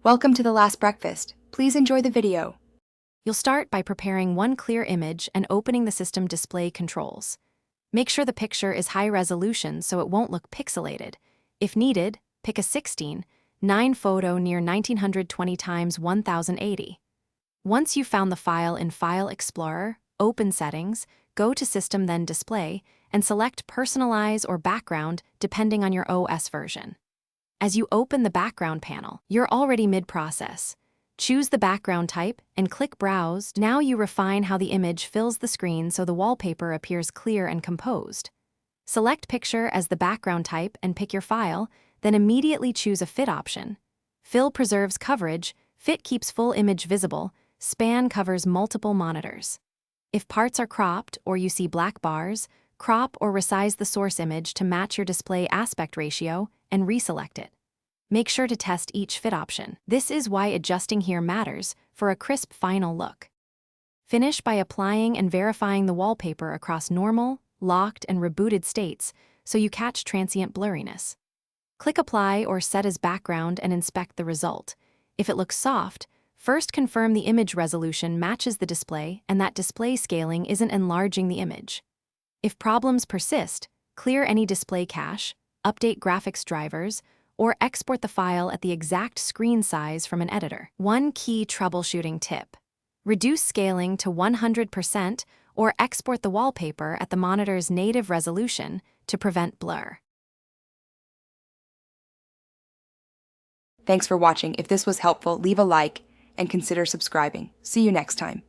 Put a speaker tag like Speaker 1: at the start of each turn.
Speaker 1: Welcome to the last breakfast. Please enjoy the video.
Speaker 2: You'll start by preparing one clear image and opening the system display controls. Make sure the picture is high resolution so it won't look pixelated. If needed, pick a 16:9 photo near 1920 x 1080. Once you've found the file in File Explorer, open Settings, go to System then Display, and select Personalize or Background depending on your OS version. As you open the background panel, you're already mid-process. Choose the background type and click Browse. Now you refine how the image fills the screen so the wallpaper appears clear and composed. Select Picture as the background type and pick your file, then immediately choose a Fit option. Fill preserves coverage, Fit keeps full image visible, Span covers multiple monitors. If parts are cropped or you see black bars, crop or resize the source image to match your display aspect ratio and reselect it. Make sure to test each fit option. This is why adjusting here matters for a crisp final look. Finish by applying and verifying the wallpaper across normal, locked, and rebooted states so you catch transient blurriness. Click Apply or Set as Background and inspect the result. If it looks soft, first confirm the image resolution matches the display and that display scaling isn't enlarging the image. If problems persist, clear any display cache, update graphics drivers, or export the file at the exact screen size from an editor. One key troubleshooting tip: reduce scaling to 100% or export the wallpaper at the monitor's native resolution to prevent blur.
Speaker 1: Thanks for watching. If this was helpful, leave a like and consider subscribing. See you next time.